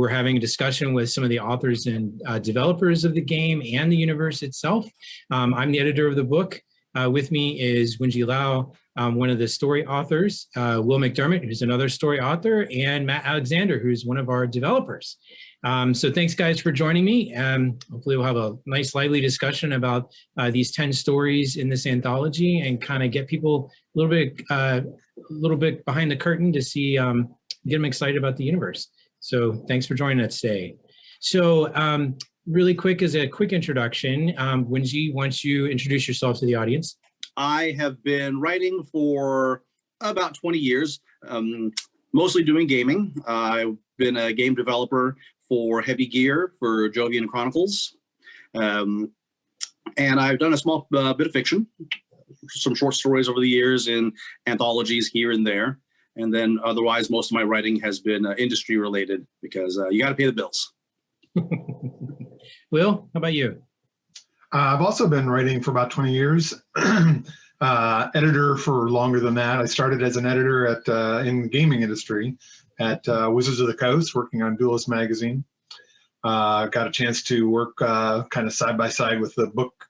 we're having a discussion with some of the authors and developers of the game and the universe itself. I'm the editor of the book. With me is Wunji Lau, one of the story authors, Will McDermott, who's another story author, and Matt Alexander, who's one of our developers. So thanks, guys, for joining me. Hopefully we'll have a nice, lively discussion about these 10 stories in this anthology and kind of get people a little bit behind the curtain to see, get them excited about the universe. So thanks for joining us today. So really quick, as a quick introduction, Wunji, why don't you introduce yourself to the audience? I have been writing for about 20 years, mostly doing gaming. I've been a game developer for Heavy Gear, for Jovian Chronicles. And I've done a small bit of fiction, some short stories over the years in anthologies here and there. And then otherwise, most of my writing has been industry related because you got to pay the bills. Will, how about you? I've also been writing for about 20 years, editor for longer than that. I started as an editor in the gaming industry at Wizards of the Coast, working on Duelist magazine. Got a chance to work kind of side by side with the book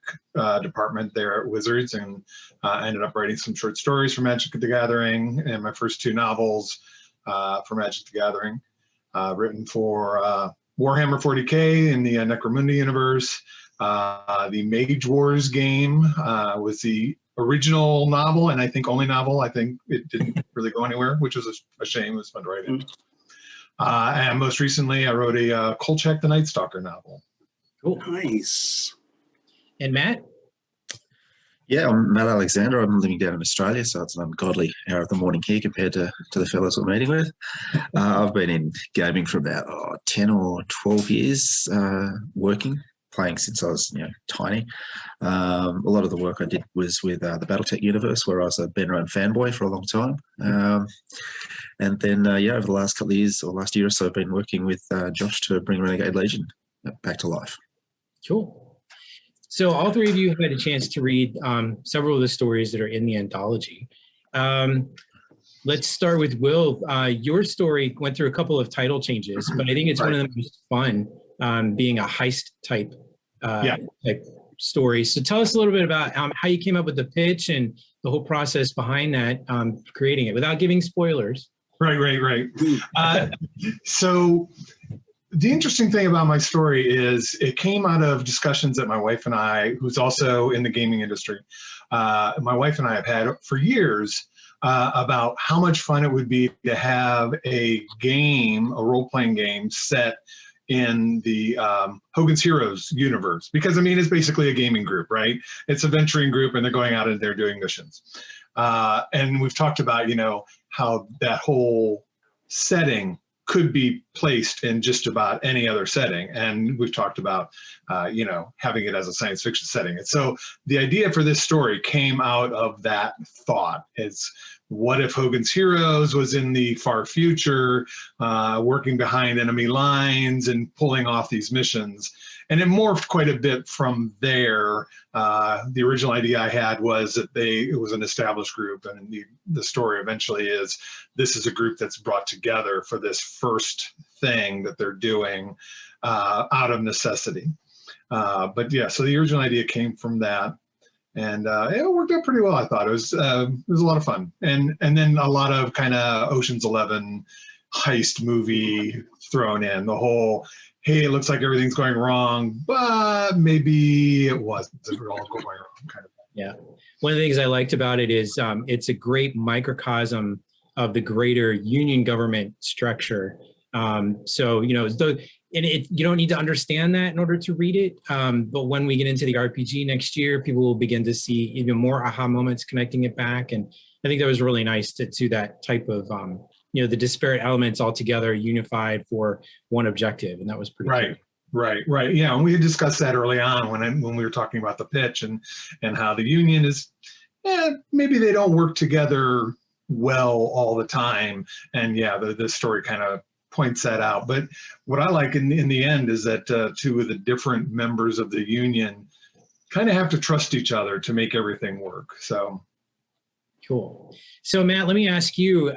department there at Wizards, and ended up writing some short stories for Magic the Gathering and my first 2 novels for Magic the Gathering, written for Warhammer 40K in the Necromunda universe. The Mage Wars game was the original novel, and I think only novel. I think it didn't really go anywhere, which was a shame. It was fun to write it. And most recently, I wrote a Kolchak the Night Stalker novel. Cool. Nice. And Matt? Yeah, I'm Matt Alexander. I'm living down in Australia, so it's an ungodly hour of the morning here compared to the fellows we're meeting with. I've been in gaming for about 10 or 12 years, playing since I was tiny. A lot of the work I did was with the Battletech universe, where I was a Ben Rome fanboy for a long time. And then, over the last couple of years, or last year or so, I've been working with Josh to bring Renegade Legion back to life. Cool. So all 3 of you have had a chance to read several of the stories that are in the anthology. Let's start with Will. Your story went through a couple of title changes, but I think it's one of the most fun, being a heist type story. So tell us a little bit about how you came up with the pitch and the whole process behind that, creating it, without giving spoilers. Right. So the interesting thing about my story is it came out of discussions that my wife and I, who's also in the gaming industry, my wife and I have had for years about how much fun it would be to have a role-playing game set in the Hogan's Heroes universe. Because, I mean, it's basically a gaming group, right? It's a venturing group, and they're going out and they're doing missions. And we've talked about, how that whole setting could be placed in just about any other setting. And we've talked about, having it as a science fiction setting. And so the idea for this story came out of that thought. It's, what if Hogan's Heroes was in the far future, working behind enemy lines and pulling off these missions? And it morphed quite a bit from there. The original idea I had was that it was an established group, and the story eventually is this is a group that's brought together for this first thing that they're doing out of necessity. But yeah, so the original idea came from that. And it worked out pretty well, I thought. It was a lot of fun. And then a lot of kind of Ocean's 11 heist movie thrown in. The whole, hey, it looks like everything's going wrong, but maybe it wasn't all going wrong kind of thing. Yeah. One of the things I liked about it is it's a great microcosm of the greater union government structure. So, you don't need to understand that in order to read it. But when we get into the RPG next year, people will begin to see even more aha moments connecting it back. And I think that was really nice to that type of, the disparate elements all together unified for one objective. And that was pretty cool. Right. Yeah, and we had discussed that early on when we were talking about the pitch and how the union is, maybe they don't work together well all the time. And yeah, the story kind of points that out. But what I like in the end is that 2 of the different members of the union kind of have to trust each other to make everything work. So Cool. So Matt, let me ask you,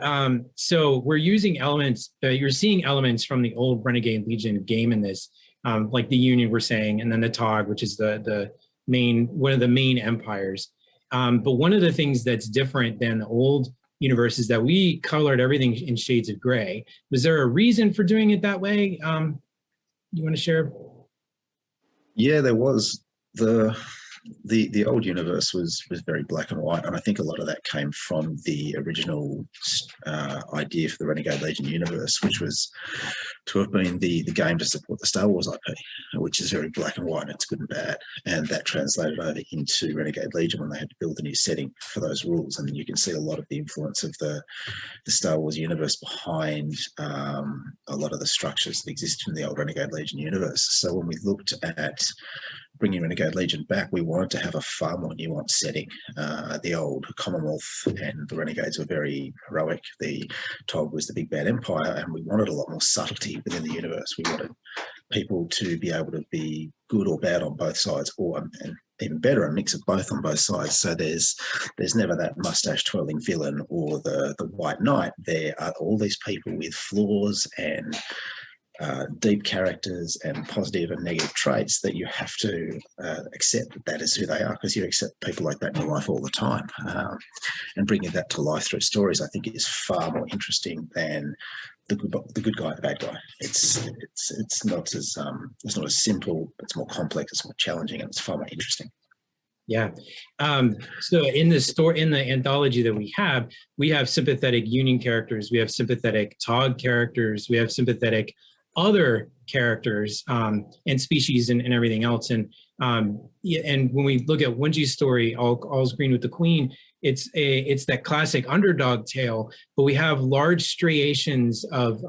so we're using elements, you're seeing elements from the old Renegade Legion game in this, like the Union we're saying, and then the TOG, which is the main, one of the main empires. But one of the things that's different than the old universe is that we colored everything in shades of gray. Was there a reason for doing it that way? You want to share? Yeah, there was. The old universe was very black and white, and I think a lot of that came from the original idea for the Renegade Legion universe, which was to have been the game to support the Star Wars IP, which is very black and white. It's good and bad, and that translated over into Renegade Legion when they had to build a new setting for those rules. And you can see a lot of the influence of the Star Wars universe behind a lot of the structures that existed in the old Renegade Legion universe. So when we looked at bringing Renegade Legion back, we wanted to have a far more nuanced setting. The old Commonwealth and the Renegades were very heroic. The TOG was the big bad empire, and we wanted a lot more subtlety within the universe. We wanted people to be able to be good or bad on both sides, or and even better, a mix of both on both sides. So there's never that mustache twirling villain or the white knight. There are all these people with flaws and deep characters and positive and negative traits that you have to accept that is who they are, because you accept people like that in your life all the time. And bringing that to life through stories, I think, is far more interesting than the good guy, the bad guy. It's not as simple. It's more complex. It's more challenging, and it's far more interesting. Yeah. So in the anthology that we have sympathetic Union characters, we have sympathetic TOG characters, we have sympathetic other characters and species and everything else. And when we look at Wunji's story, All's Green with the Queen, it's that classic underdog tale, but we have large striations of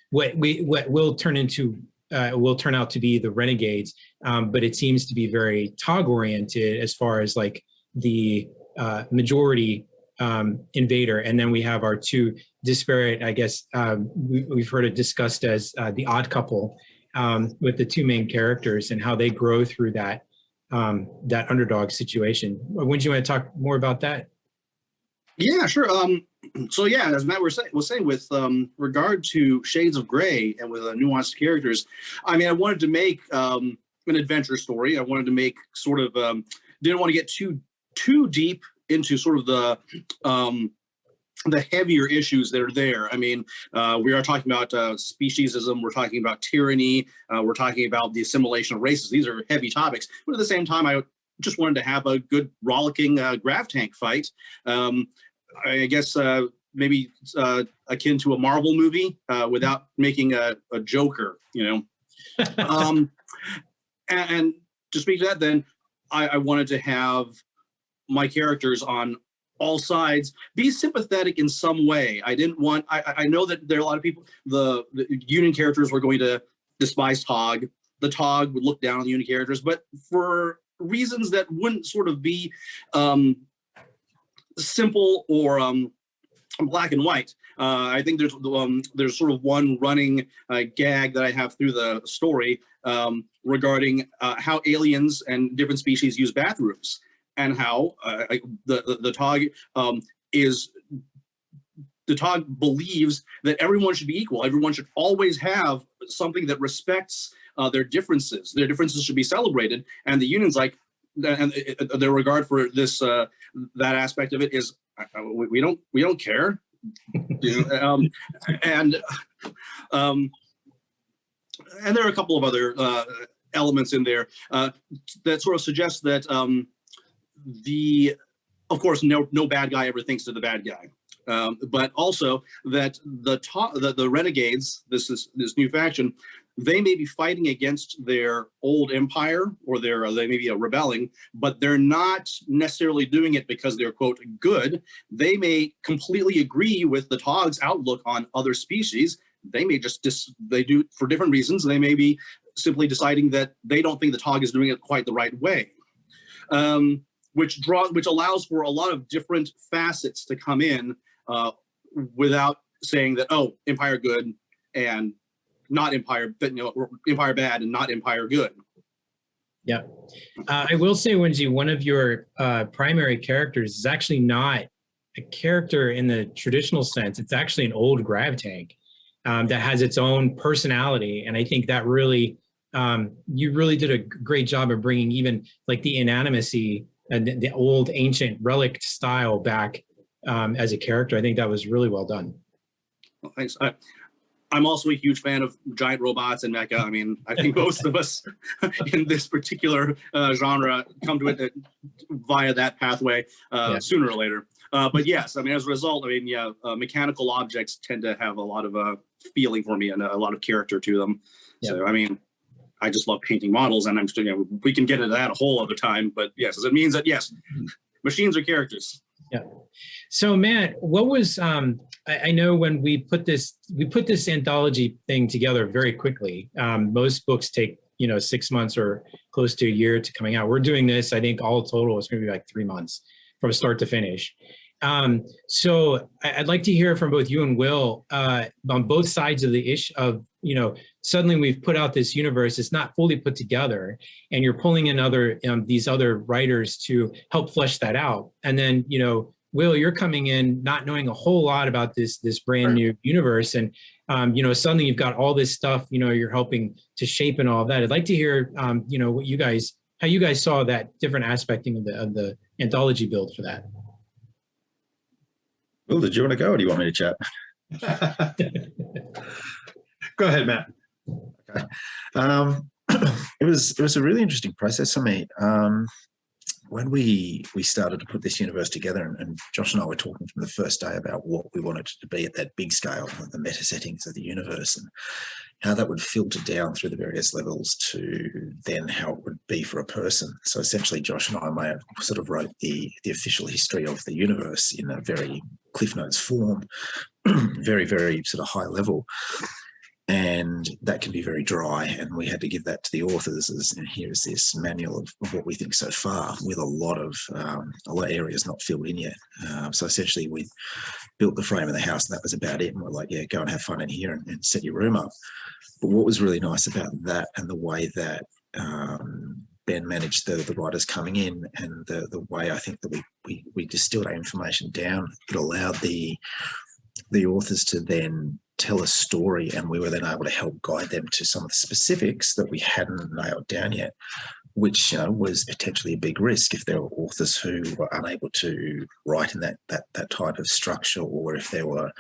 what will turn out to be the Renegades, but it seems to be very TOG oriented as far as like the majority invader. And then we have our two disparate, I guess, we've heard it discussed as the odd couple with the two main characters and how they grow through that underdog situation. When do you want to talk more about that? Yeah, sure. So yeah, as Matt was saying with regard to Shades of Grey and with nuanced characters, I mean, I wanted to make an adventure story. I wanted to make sort of, didn't want to get too deep into sort of the heavier issues that are there. I mean, we are talking about speciesism, we're talking about tyranny, we're talking about the assimilation of races. These are heavy topics, but at the same time, I just wanted to have a good rollicking grav tank fight. I guess maybe akin to a Marvel movie without making a Joker, you know. And to speak to that, then I wanted to have my characters on all sides be sympathetic in some way. I didn't want, I know that there are a lot of people, the Union characters were going to despise TOG. The TOG would look down on the Union characters, but for reasons that wouldn't sort of be simple or black and white. I think there's sort of one running gag that I have through the story regarding how aliens and different species use bathrooms, and how the TOG believes that everyone should be equal. Everyone should always have something that respects their differences. Their differences should be celebrated. And the Union's like, and their regard for this that aspect of it is, we don't care. You know, and there are a couple of other elements in there that sort of suggest that of course, no bad guy ever thinks they're the bad guy. But also that the Renegades, this new faction, they may be fighting against their old empire, or they may be rebelling, but they're not necessarily doing it because they're, quote, good. They may completely agree with the TOG's outlook on other species. They may they do it for different reasons. They may be simply deciding that they don't think the TOG is doing it quite the right way. Which allows for a lot of different facets to come in without saying that, oh, empire good and not empire, but, you know, empire bad and not empire good. Yeah, I will say, Wunji, one of your primary characters is actually not a character in the traditional sense. It's actually an old grav tank that has its own personality. And I think that really, you really did a great job of bringing even like the inanimacy and the old ancient relic style back as a character. I think that was really well done. Well, thanks. I'm also a huge fan of giant robots and mecha. I mean, I think most of us in this particular genre come to it via that pathway sooner or later. But yes, I mean, as a result, I mean, yeah, mechanical objects tend to have a lot of feeling for me and a lot of character to them. Yeah. So, I mean, I just love painting models, and I'm still, you know, we can get into that a whole other time. But yes, it means that yes, machines are characters. Yeah. So Matt, what was I know when we put this anthology thing together very quickly. Most books take 6 months or close to a year to coming out. We're doing this, I think all total it's going to be like 3 months from start to finish. So I'd like to hear from both you and Will on both sides of the issue of, suddenly we've put out this universe, it's not fully put together, and you're pulling in these other writers to help flesh that out. And then, Will, you're coming in not knowing a whole lot about this brand new universe. And, suddenly you've got all this stuff, you're helping to shape and all of that. I'd like to hear, how you guys saw that different aspecting of the anthology build for that. Will, did you want to go or do you want me to chat? Go ahead, Matt. Okay. It was a really interesting process for me. When we started to put this universe together, and Josh and I were talking from the first day about what we wanted it to be at that big scale, the meta settings of the universe, and how that would filter down through the various levels to then how it would be for a person. So essentially, Josh and I may have sort of wrote the official history of the universe in a very Cliff Notes form, very, very sort of high level. And that can be very dry, and we had to give that to the authors as, here's this manual of what we think so far, with a lot of areas not filled in yet. So essentially we built the frame of the house, and that was about it. And we're like, yeah, go and have fun in here and set your room up. But what was really nice about that, and the way that Ben managed the writers coming in, and the way I think that we distilled our information down, it allowed the authors to then tell a story, and we were then able to help guide them to some of the specifics that we hadn't nailed down yet, which was potentially a big risk if there were authors who were unable to write in that type of structure, or if there were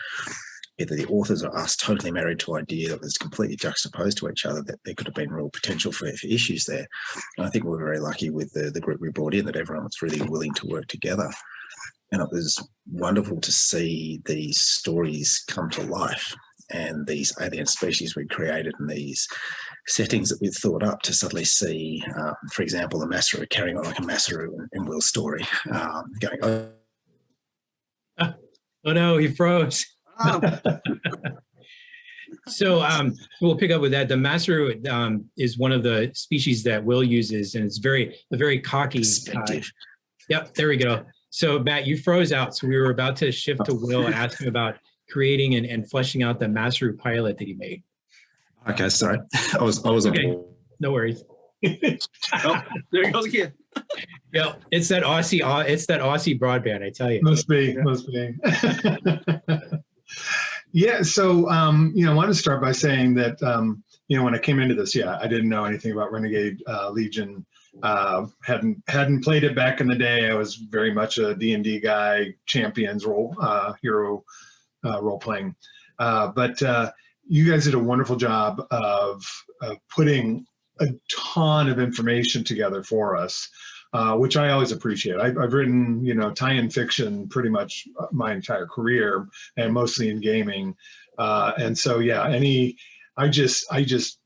either the authors or us totally married to idea that was completely juxtaposed to each other, that there could have been real potential for issues there. And I think we were very lucky with the group we brought in, that everyone was really willing to work together. And it was wonderful to see these stories come to life, and these alien species we created and these settings that we'd thought up, to suddenly see, for example, the Masaru carrying on like a Masaru in Will's story, going, oh no, he froze. So we'll pick up with that. The Masaru is one of the species that Will uses, and it's a very cocky. Yep, there we go. So Matt, you froze out. So we were about to shift to Will and ask him about creating and fleshing out the Masaru pilot that he made. Okay, sorry. I was okay. No worries. Oh, there he goes again. Yeah, it's that Aussie broadband, I tell you. Must be. Yeah, so I want to start by saying that when I came into this, I didn't know anything about Renegade Legion. Hadn't played it back in the day. I was very much a D&D guy, champions hero role playing. But you guys did a wonderful job of putting a ton of information together for us, which I always appreciate. I've written tie-in fiction pretty much my entire career, and mostly in gaming. And so I just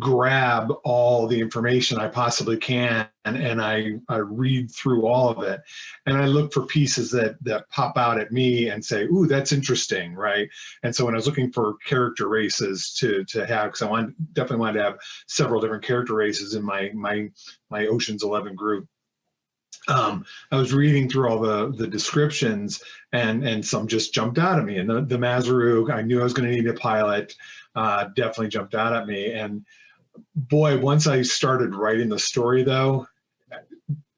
grab all the information I possibly can, and I read through all of it, and I look for pieces that pop out at me and say, ooh, that's interesting, right? And so when I was looking for character races to have, because I definitely wanted to have several different character races in my Ocean's 11 group, I was reading through all the descriptions, and some just jumped out at me. And the Masaru, I knew I was going to need a pilot, definitely jumped out at me. And boy, once I started writing the story, though,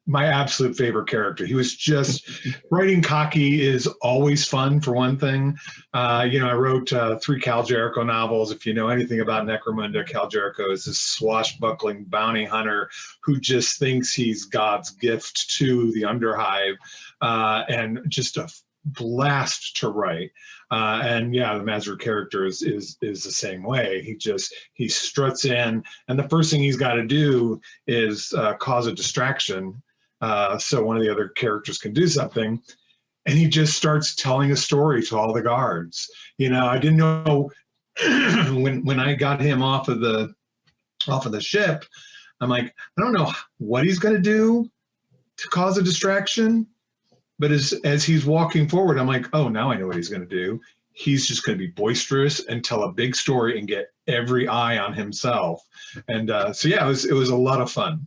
my absolute favorite character. He was just writing cocky is always fun for one thing. I wrote 3 Cal Jericho novels. If you know anything about Necromunda, Cal Jericho is this swashbuckling bounty hunter who just thinks he's God's gift to the Underhive, and just a blast to write. And yeah, the Mazur character is the same way. He struts in, and the first thing he's got to do is cause a distraction, so one of the other characters can do something. And he just starts telling a story to all the guards. I didn't know when I got him off of the ship. I'm like, I don't know what he's going to do to cause a distraction. But as he's walking forward, I'm like, oh, now I know what he's going to do. He's just going to be boisterous and tell a big story and get every eye on himself. And so yeah, it was a lot of fun.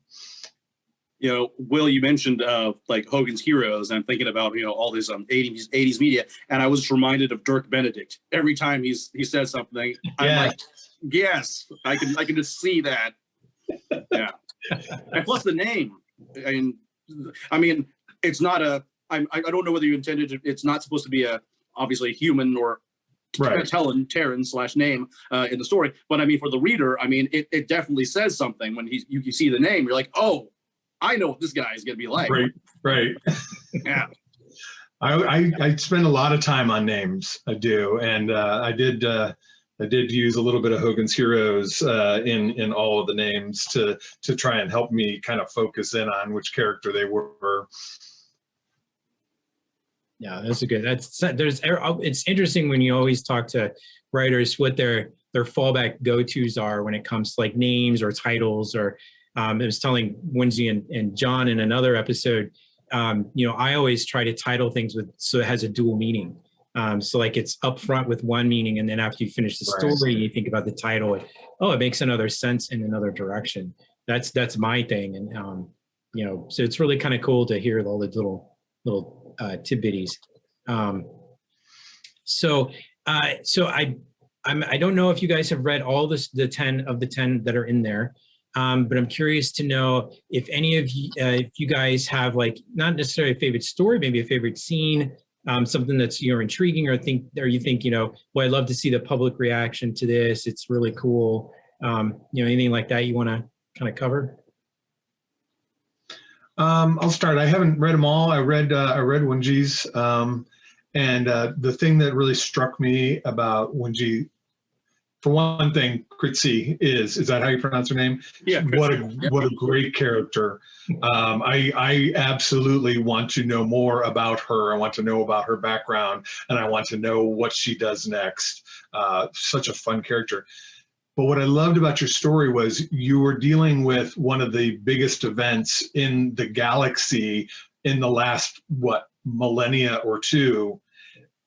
Will, you mentioned like Hogan's Heroes, and I'm thinking about all this 80s media, and I was just reminded of Dirk Benedict. Every time he says something, I'm like, yes, I can just see that. Yeah, and plus the name. I mean, it's not a. I don't know whether you intended it. It's not supposed to be obviously a human or Terran/name in the story. But I mean, for the reader, I mean, it definitely says something when you see the name. You're like, oh, I know what this guy is going to be like. Right. Yeah. I spend a lot of time on names. I do, and I did use a little bit of Hogan's Heroes in all of the names to try and help me kind of focus in on which character they were. Yeah, that's a good. It's interesting when you always talk to writers what their fallback go-tos are when it comes to like names or titles. Or I was telling Wunji and John in another episode, I always try to title things so it has a dual meaning. So like it's up front with one meaning, and then after you finish the story, you think about the title. It makes another sense in another direction. That's my thing, and so it's really kind of cool to hear all the little tidbitties. So I don't know if you guys have read all the 10 of the 10 that are in there, but I'm curious to know if any of you, if you guys have like not necessarily a favorite story, maybe a favorite scene, something that's intriguing, or you think well, I'd love to see the public reaction to this. It's really cool. Anything like that you want to kind of cover? I'll start. I haven't read them all. I read Wunji's, and the thing that really struck me about Wunji, for one thing, Kritsi is that how you pronounce her name? Yeah. What a great character. I absolutely want to know more about her. I want to know about her background, and I want to know what she does next. Such a fun character. But what I loved about your story was you were dealing with one of the biggest events in the galaxy in the last, millennia or two.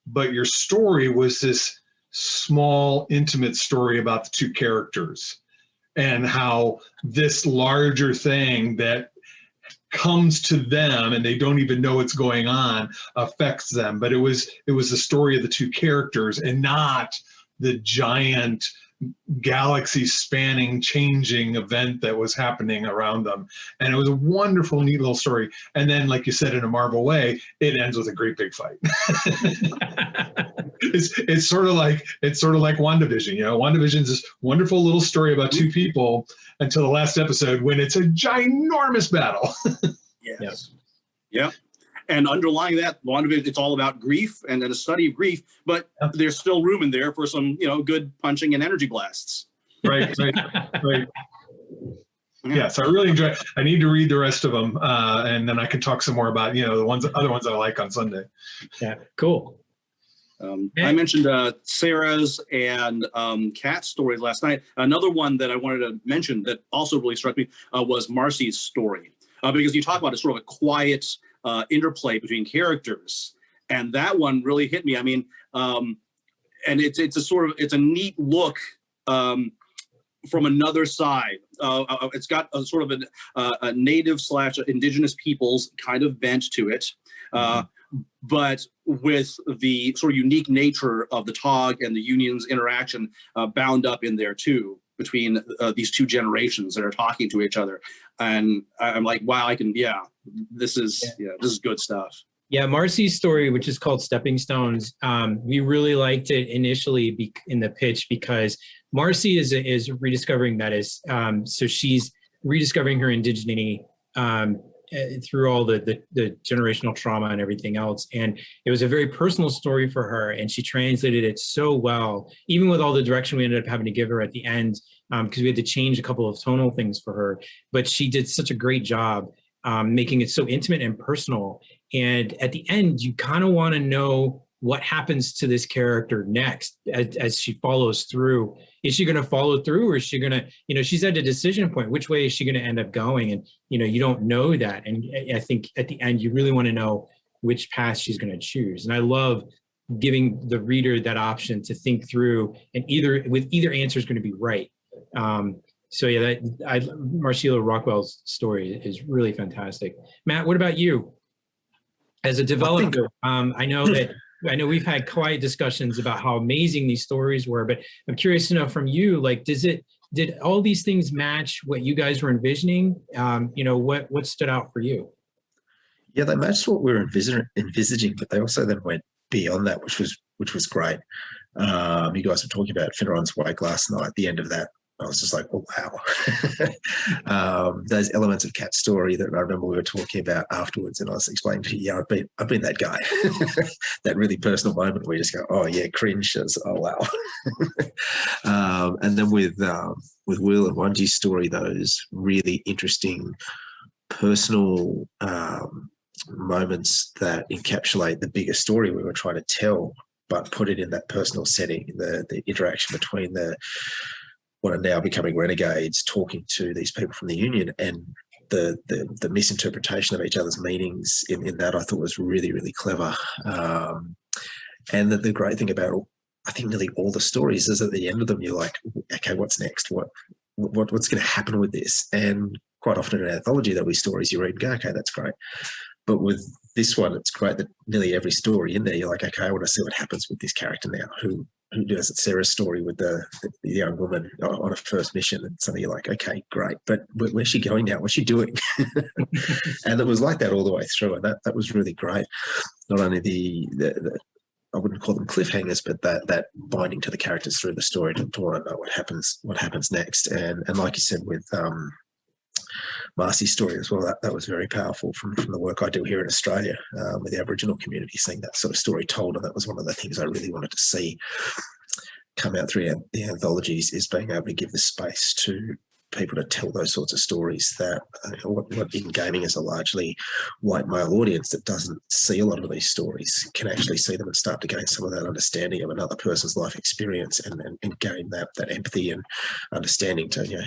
But your story was this small, intimate story about the two characters and how this larger thing that comes to them and they don't even know what's going on affects them. But it was the story of the two characters and not the giant galaxy spanning changing event that was happening around them. And it was a wonderful, neat little story. And then, like you said, in a Marvel way, it ends with a great big fight. it's sort of like WandaVision. WandaVision's this wonderful little story about two people until the last episode when it's a ginormous battle. Yes. Yeah. And underlying that, WandaVision, it's all about grief and then a study of grief, but there's still room in there for some, good punching and energy blasts. Right. Yeah, so I really enjoy it. I need to read the rest of them, and then I can talk some more about, the other ones that I like on Sunday. Yeah, cool. I mentioned Sarah's and Kat's stories last night. Another one that I wanted to mention that also really struck me was Marcy's story, because you talk about a sort of a quiet interplay between characters, and that one really hit me. I mean, and it's a neat look from another side. It's got a sort of a native/indigenous peoples kind of bent to it, but with the sort of unique nature of the Tog and the Union's interaction bound up in there too, between these two generations that are talking to each other. And I'm like, wow, this is good stuff. Yeah, Marcy's story, which is called Stepping Stones, we really liked it initially in the pitch because Marcy is rediscovering Metis. So she's rediscovering her indigeneity through all the generational trauma and everything else. And it was a very personal story for her, and she translated it so well, even with all the direction we ended up having to give her at the end, because we had to change a couple of tonal things for her. But she did such a great job making it so intimate and personal. And at the end, you kind of want to know what happens to this character next as she follows through. Is she going to follow through, or is she going to, she's at a decision point. Which way is she going to end up going? And, you don't know that. And I think at the end, you really want to know which path she's going to choose. And I love giving the reader that option to think through, and either answer is going to be right. So yeah, Marcella Rockwell's story is really fantastic. Matt, what about you? As a developer, I know we've had quiet discussions about how amazing these stories were, but I'm curious to know from you, like, did all these things match what you guys were envisioning? What stood out for you? Yeah, they matched what we were envisaging, but they also then went beyond that, which was great. You guys were talking about Finneran's Wake last night. At the end of that, I was just like, oh, wow. Those elements of Cat's story that I remember we were talking about afterwards, and I was explaining to you, yeah, I've been that guy. That really personal moment where you just go, oh yeah, cringe, oh wow. And then with Will and Wunji's story, those really interesting personal moments that encapsulate the bigger story we were trying to tell, but put it in that personal setting, the interaction between what are now becoming renegades talking to these people from the Union, and the misinterpretation of each other's meanings in that, I thought was really, really clever. And the great thing about, I think, nearly all the stories is at the end of them, you're like, okay, what's next? What's going to happen with this? And quite often in an anthology, there'll be stories you read and go, okay, that's great. But with this one, it's great that nearly every story in there, you're like, okay, I want to see what happens with this character now. Who does it? Sarah's story with the young woman on a first mission, and suddenly you're like, okay, great, but where's she going now? What's she doing? And it was like that all the way through, and that was really great. Not only the I wouldn't call them cliffhangers, but that binding to the characters through the story to want to know what happens next. And like you said with Marcy's story as well, that was very powerful from the work I do here in Australia with the Aboriginal community, seeing that sort of story told. And that was one of the things I really wanted to see come out through the anthologies, is being able to give the space to people to tell those sorts of stories that what in gaming is a largely white male audience that doesn't see a lot of these stories can actually see them and start to gain some of that understanding of another person's life experience and gain that empathy and understanding to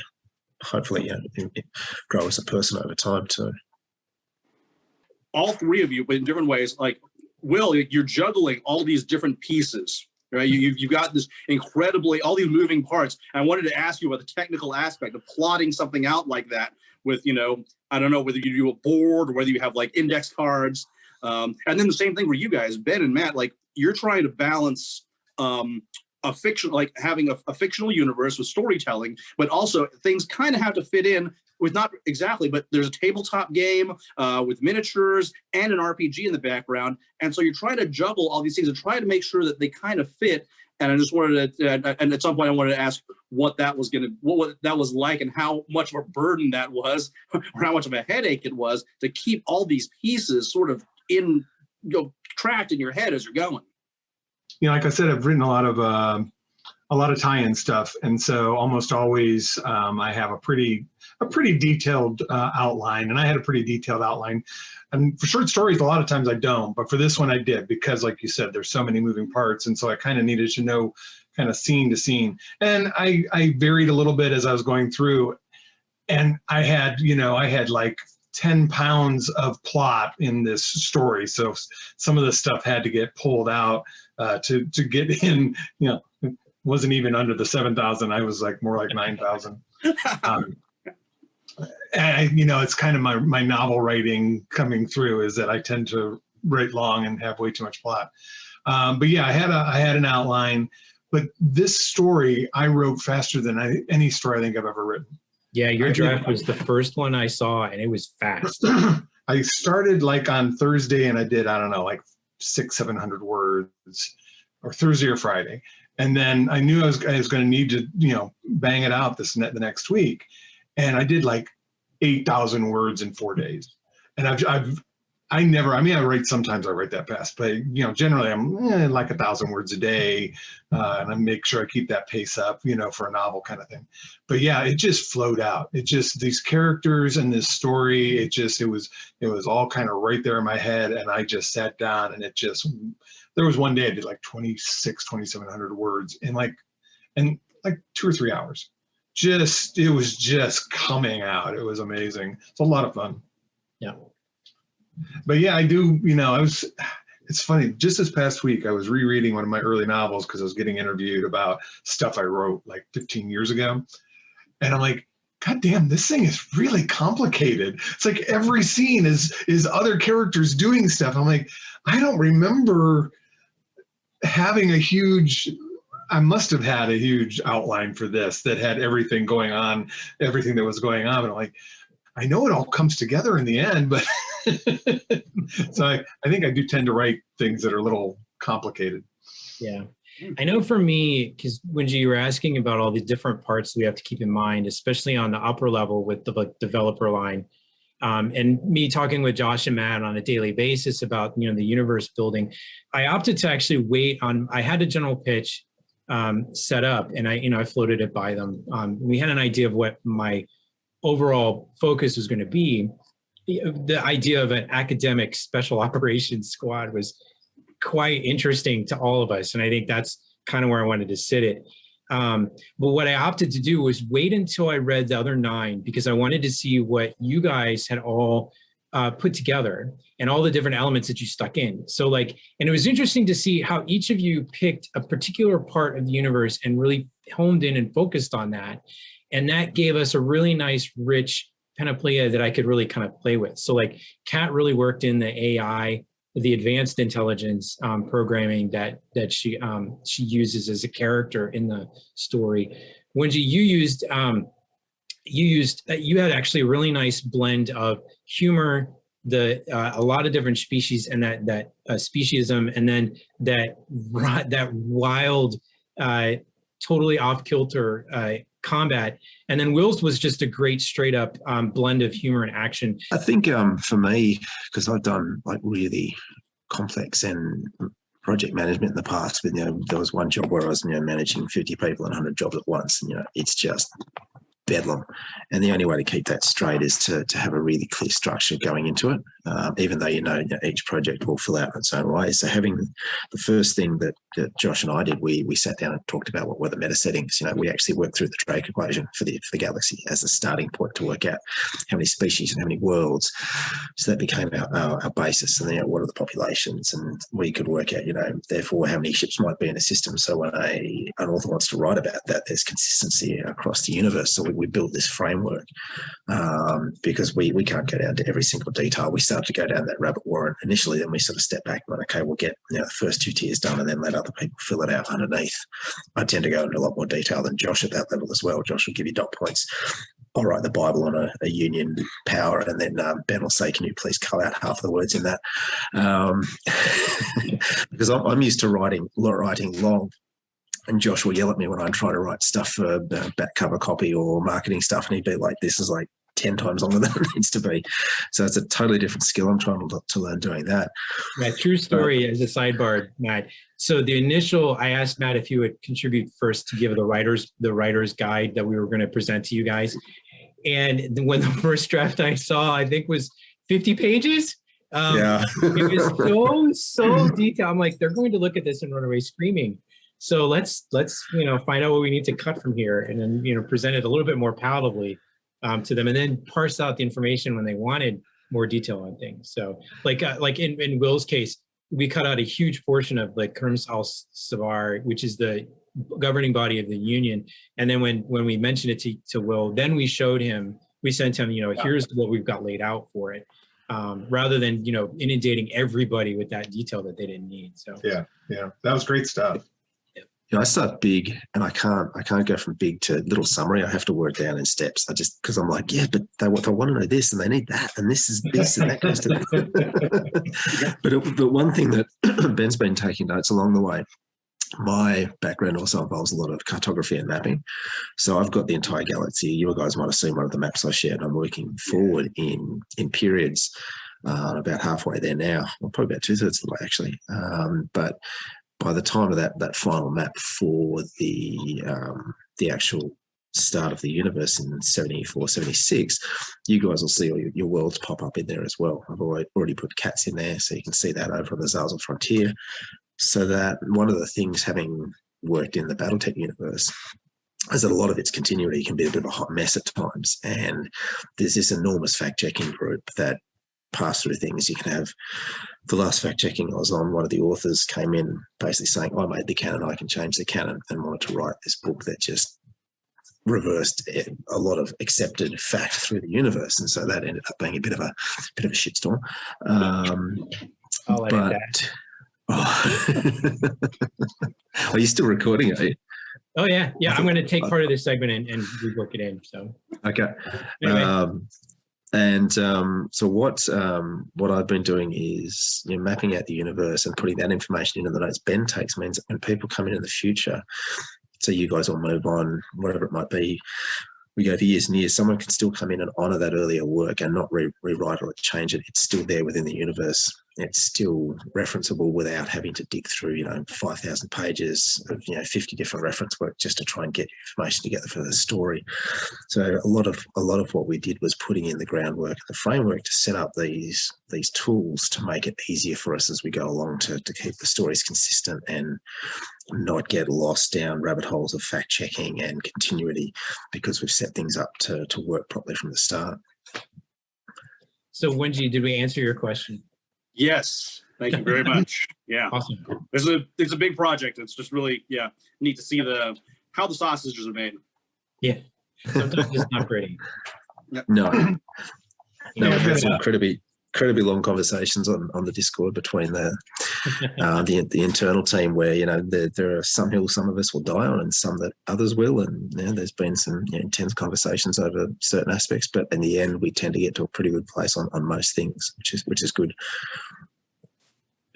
hopefully grow as a person over time too. All three of you, but in different ways. Like, Will, you're juggling all these different pieces, right? You've got this incredibly, all these moving parts. And I wanted to ask you about the technical aspect of plotting something out like that with, I don't know whether you do a board or whether you have like index cards. And then the same thing for you guys, Ben and Matt, like you're trying to balance a fiction, like having a fictional universe with storytelling, but also things kind of have to fit in with, not exactly, but there's a tabletop game with miniatures and an RPG in the background. And so you're trying to juggle all these things and try to make sure that they kind of fit. And I just wanted to, and at some point I wanted to ask what that was what that was like, and how much of a burden that was, or how much of a headache it was to keep all these pieces sort of tracked in your head as you're going. Like I said, I've written a lot of tie-in stuff, and so almost always I have a pretty detailed outline, and I had a pretty detailed outline. And for short stories, a lot of times I don't, but for this one I did, because like you said, there's so many moving parts, and so I kind of needed to know kind of scene to scene. And I varied a little bit as I was going through, and I had like 10 pounds of plot in this story, so some of the stuff had to get pulled out to get in. It wasn't even under the 7,000. I was like more like 9,000. And it's kind of my novel writing coming through, is that I tend to write long and have way too much plot. But yeah, I had an outline, but this story I wrote faster than any story I think I've ever written. Yeah, your draft was the first one I saw, and it was fast. I started like on Thursday, and I did, I don't know, like 600-700 words, or Thursday or Friday. And then I knew I was going to need to, bang it out the next week. And I did like 8,000 words in 4 days. And I write, sometimes I write that fast, but generally I'm like 1,000 words a day. And I make sure I keep that pace up, for a novel kind of thing. But yeah, it just flowed out. It just, these characters and this story, it was all kind of right there in my head. And I just sat down, and there was one day I did like 2,700 words in like 2 or 3 hours. It was just coming out. It was amazing. It's a lot of fun. Yeah. But yeah, I do, it's funny, just this past week, I was rereading one of my early novels because I was getting interviewed about stuff I wrote like 15 years ago. And I'm like, God damn, this thing is really complicated. It's like every scene is other characters doing stuff. I'm like, I don't remember having I must have had a huge outline for this that had everything that was going on. And I'm like, I know it all comes together in the end, but so I think I do tend to write things that are a little complicated. Yeah. I know for me, because when you were asking about all the different parts we have to keep in mind, especially on the upper level with the developer line, and me talking with Josh and Matt on a daily basis about, the universe building, I opted to actually wait on, I had a general pitch set up, and I floated it by them. We had an idea of what my overall focus was going to be. The idea of an academic special operations squad was quite interesting to all of us. And I think that's kind of where I wanted to sit it. But what I opted to do was wait until I read the other 9, because I wanted to see what you guys had all put together and all the different elements that you stuck in. So and it was interesting to see how each of you picked a particular part of the universe and really honed in and focused on that. And that gave us a really nice, rich panoplia that I could really kind of play with. So Kat really worked in the AI, the advanced intelligence programming that she uses as a character in the story. Wunji, you had actually a really nice blend of humor, a lot of different species, and that speciesism, and then that wild, totally off kilter combat. And then Will's was just a great straight up blend of humor and action. I think for me, because I've done really complex and project management in the past, but there was one job where I was managing 50 people and 100 jobs at once, and it's just bedlam. And the only way to keep that straight is to have a really clear structure going into it, even though each project will fill out in its own way. So having the first thing that Josh and I did, we sat down and talked about what were the meta settings. We actually worked through the Drake equation for the galaxy as a starting point to work out how many species and how many worlds. So that became our basis. And then what are the populations? And we could work out, therefore how many ships might be in a system. So when an author wants to write about that, there's consistency across the universe. So we built this framework because we can't go down to every single detail. We started to go down that rabbit warren initially, then we sort of step back and went, okay, we'll get the first 2 tiers done and then let other people fill it out underneath. I tend to go into a lot more detail than Josh at that level as well. Josh will give you dot points. I'll write the Bible on a union power, and then Ben will say, can you please cut out half the words in that? Because I'm used to writing long. And Josh will yell at me when I try to write stuff for back cover copy or marketing stuff, and he'd be like, this is 10 times longer than it needs to be. So it's a totally different skill. I'm trying to learn doing that. Yeah, true story as a sidebar, Matt. So I asked Matt if he would contribute first to give the writer's guide that we were going to present to you guys. And when the first draft I saw, I think was 50 pages. It was so detailed. I'm like, they're going to look at this and run away screaming. So let's find out what we need to cut from here, and then present it a little bit more palatably to them, and then parse out the information when they wanted more detail on things. So like in Will's case, we cut out a huge portion of Kerms al Savar, which is the governing body of the union. And then when we mentioned it to Will, then we sent him, here's what we've got laid out for it, rather than inundating everybody with that detail that they didn't need. So yeah, that was great stuff. I start big, and I can't go from big to little summary. I have to work down in steps. Because I'm like, yeah, but they want to know this, and they need that, and this is this, and that goes to that. But one thing that Ben's been taking notes along the way. My background also involves a lot of cartography and mapping. So I've got the entire galaxy. You guys might have seen one of the maps I shared. I'm working forward in periods, about halfway there now, or probably about 2/3 of the way actually. But by the time of that final map for the actual start of the universe in 74, 76, you guys will see all your worlds pop up in there as well. I've already put cats in there, so you can see that over on the Zazel Frontier. So that one of the things, having worked in the Battletech universe, is that a lot of its continuity can be a bit of a hot mess at times. And there's this enormous fact-checking group that pass through things. You can have the last fact-checking I was on, one of the authors came in basically saying, I made the canon, I can change the canon, and wanted to write this book that just reversed a lot of accepted fact through the universe. And so that ended up being a bit of a shitstorm. I'll edit that. Oh. Are you still recording it? Oh yeah, I'm going to take part of this segment and rework it in. So okay. Anyway. So what I've been doing is mapping out the universe and putting that information into the notes Ben takes means that when people come in the future, so you guys will move on, whatever it might be, we go to years and years, someone can still come in and honour that earlier work and not rewrite or change it. It's still there within the universe. It's still referenceable without having to dig through, 5,000 pages of, 50 different reference work just to try and get information together for the story. So a lot of what we did was putting in the groundwork, the framework to set up these tools to make it easier for us as we go along to keep the stories consistent and not get lost down rabbit holes of fact checking and continuity, because we've set things up to work properly from the start. So Wunji, did we answer your question? Yes, thank you very much. Yeah, awesome. It's a big project. It's just really neat to see how the sausages are made. Yeah, sometimes it's not pretty. No, we've had some incredibly long conversations on the Discord between the internal team, where there are some hills some of us will die on and some that others will, and there's been some intense conversations over certain aspects, but in the end we tend to get to a pretty good place on most things, which is good.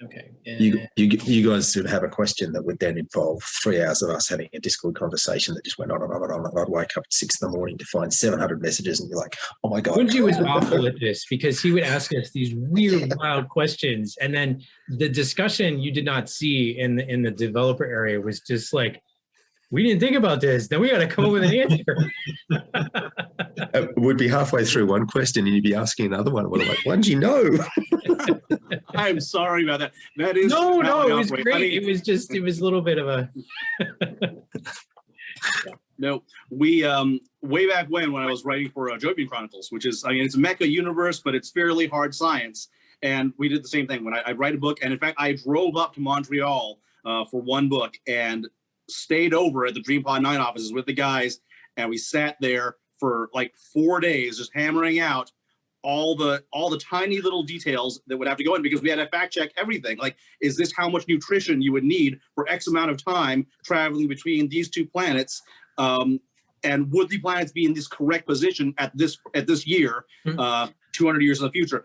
Okay. You guys should have a question that would then involve 3 hours of us having a Discord conversation that just went on and on and on. And I'd wake up at 6 in the morning to find 700 messages and be like, oh my God. Wunji was awful at this because he would ask us these weird, wild questions. And then the discussion you did not see in the developer area was just like, we didn't think about this. Then we got to come up with an answer. It would be halfway through one question and you'd be asking another one. Well, I'm like, Wunji, no. I'm sorry about that. That is no, it was great. I mean, it was a little bit of a. No, we way back when I was writing for Jovian Chronicles, which is, it's a mecha universe, but it's fairly hard science. And we did the same thing when I write a book. And in fact, I drove up to Montreal for one book and stayed over at the DreamPod 9 offices with the guys, and we sat there for like 4 days just hammering out all the tiny little details that would have to go in, because we had to fact check everything. Like, is this how much nutrition you would need for X amount of time traveling between these two planets? And would the planets be in this correct position at this year, 200 years in the future?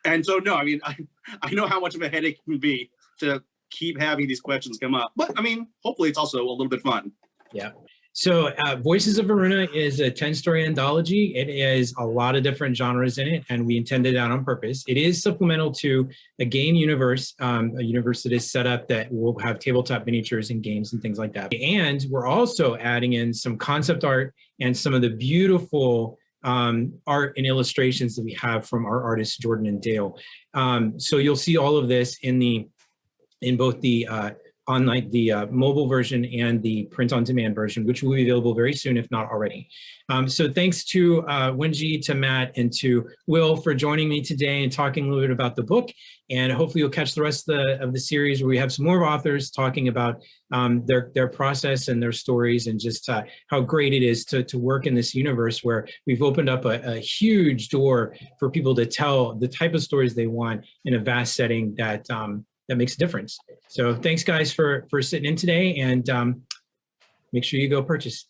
And so, no, I know how much of a headache it can be to keep having these questions come up, but hopefully it's also a little bit fun. Yeah. So Voices of Varuna is a 10-story anthology. It is a lot of different genres in it, and we intended that on purpose. It is supplemental to a game universe, a universe that is set up that will have tabletop miniatures and games and things like that. And we're also adding in some concept art and some of the beautiful art and illustrations that we have from our artists, Jordan and Dale. So you'll see all of this in both the online, the mobile version and the print-on-demand version, which will be available very soon, if not already. So thanks to Wunji, to Matt, and to Will for joining me today and talking a little bit about the book. And hopefully you'll catch the rest of the series where we have some more authors talking about their process and their stories, and just how great it is to work in this universe where we've opened up a huge door for people to tell the type of stories they want in a vast setting that makes a difference. So thanks guys for sitting in today, and make sure you go purchase.